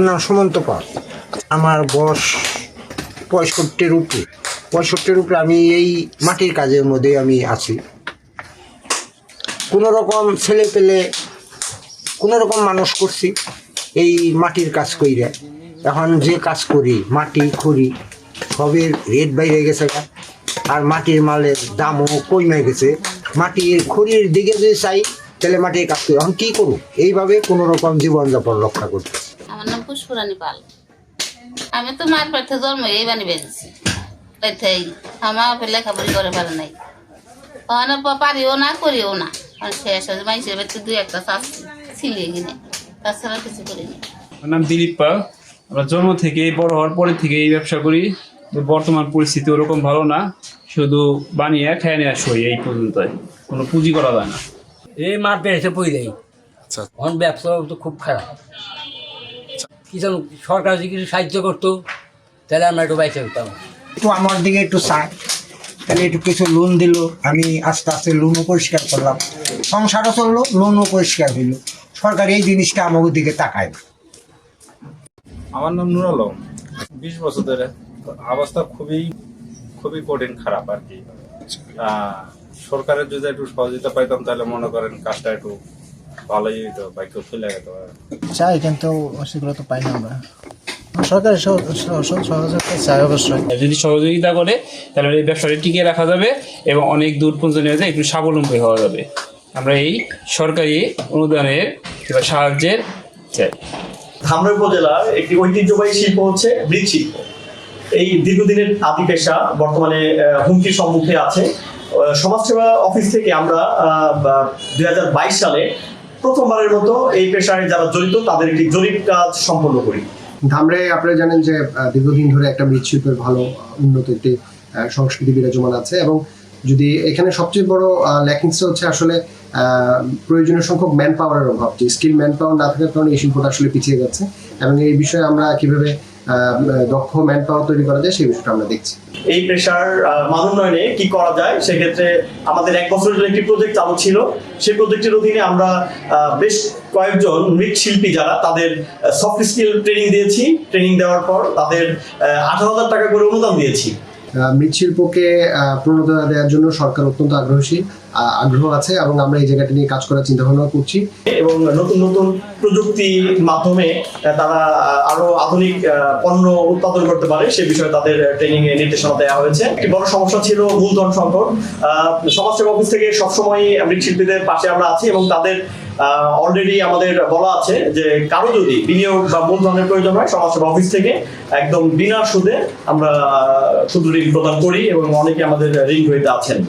না, সুমন্ত পাল। আমার বয়স 65-র উপরে। 65-র উপরে আমি এই মাটির কাজের মধ্যে আমি আছি। কোনো রকম ছেলে পেলে কোনো রকম মানুষ করছি এই মাটির কাজ কইরা। এখন যে কাজ করি, মাটি খড়ি সবের রেট বাইরে গেছে, আর মাটির মালের দামও কমে গেছে। মাটির খড়ির দিকে যদি চাই তাহলে মাটির কাজ করি। এখন কী করব? এইভাবে কোনো রকম জীবনযাপন রক্ষা করতে। আমার নাম পুষ্পরানী পাল। আমি তো মার পেটে জন্ম এই বানি বেঁচেছি। আমার লেখাপড়ি করে ফেলে নাই, পারিও না করিও না। শেষ হয়েছে মাইসের বাড়িতে 2-1টা চাচ্ছি ছিলিয়ে কিনে, তাছাড়া কিছু করিনি। আমার নাম দিলীপ পাল। আমরা জন্ম থেকে বড় হওয়ার পরে থেকে এই ব্যবসা করি। বর্তমান পরিস্থিতি ওরকম ভালো না, শুধু বানিয়ে খেয়ে নিয়ে আসই, এই পর্যন্ত কোনো পুঁজি করা যায় না। এই মার পেরেছে পইলেই এখন ব্যবসা তো খুব খারাপ। কি জানো, সরকার যদি কিছু সাহায্য করতো তাহলে আমরা একটু বাইসে হতাম। একটু আমার দিকে একটু চাই, তাহলে একটু কিছু লোন দিল, আমি আস্তে আস্তে লোনও পরিষ্কার করলাম, সংসারও চললো, লোনও পরিষ্কার হইল। সরকার এই জিনিসটা আমাদের দিকে তাকায় না। আমার নাম নুর আলম। 20 বছর ধরে অবস্থা খুবই কঠিন, খারাপ আর কি। সরকারের যদি একটু সহযোগিতা পাইতাম তাহলে মনে করেন কাজটা একটু ভালোই হইতো, বাইক চলে যেত। চাই, কিন্তু সেগুলো তো পাই না আমরা। সরকারের সহযোগিতা চাই অবশ্যই। যদি সহযোগিতা করে তাহলে এই ব্যবসাটা টিকিয়ে রাখা যাবে এবং অনেক দূর পর্যন্ত নিয়ে যায় একটু স্বাবলম্বী হওয়া যাবে। আমরা এই সরকারি অনুদানের কিংবা সাহায্যের চাই। ধামরাই উপজেলার একটি ঐতিহ্যবাহী শিল্প হচ্ছে মৃৎশিল্প। এই দীর্ঘদিনের আদি পেশা বর্তমানে হুমকির সম্মুখে আছে। সমাজসেবা অফিস থেকে আমরা 2022 সালে প্রথমবারের মতো এই পেশায় যারা জড়িত তাদের একটি জরিপ কাজ সম্পন্ন করি। ধামরাই আপনারা জানেন যে দীর্ঘদিন ধরে একটা মৃৎশিল্পের ভালো উন্নত একটি সংস্কৃতি বিরাজমান আছে, এবং যদি এখানে সবচেয়ে বড় ল্যাকিংসটা হচ্ছে আসলে প্রয়োজনীয় সংখ্যক ম্যান পাওয়ারের অভাব। যে স্কিল ম্যান পাওয়ার না থাকার কারণে এই শিল্পটা আসলে পিছিয়ে যাচ্ছে, এবং এই বিষয়ে আমরা কিভাবে দক্ষ ম্যান পাওয়ার তৈরি করা যায় সেই বিষয়টা আমরা দেখছি। এই পেশার মান উন্নয়নে কি করা যায় সেক্ষেত্রে আমাদের 1 বছরের একটি প্রজেক্ট চালু ছিল। সেই প্রজেক্টের অধীনে আমরা বেশ কয়েকজন মৃৎশিল্পী যারা তাদের সফট স্কিল ট্রেনিং দিয়েছি। ট্রেনিং দেওয়ার পর তাদের 18,000 টাকা করে অনুদান দিয়েছি। মৃৎশিল্পকে প্রণোদনা দেওয়ার জন্য সরকার অত্যন্ত আগ্রহ আছে, এবং আমরা এই জায়গাটা নিয়ে কাজ করার চিন্তা ভাবনা করছি। এবং নতুন নতুন প্রযুক্তির মাধ্যমে তারা আরো আধুনিক পণ্য উৎপাদন করতে পারে সে বিষয়ে তাদের ট্রেনিং এ নির্দেশনা দেওয়া হয়েছে। একটি বড় সমস্যা ছিল মূলধন সংকট। সমাজসেবা অফিস থেকে সবসময় মৃৎশিল্পীদের পাশে আমরা আছি, এবং তাদের অলরেডি আমাদের বলা আছে যে কারো যদি বিনিয়োগ বা মূলধনের প্রয়োজন হয় সমাজসেবা অফিস থেকে একদম বিনা সুদে আমরা ক্ষুদ্র ঋণ প্রদান করি, এবং অনেকে আমাদের ঋণ গ্রহীতা আছেন।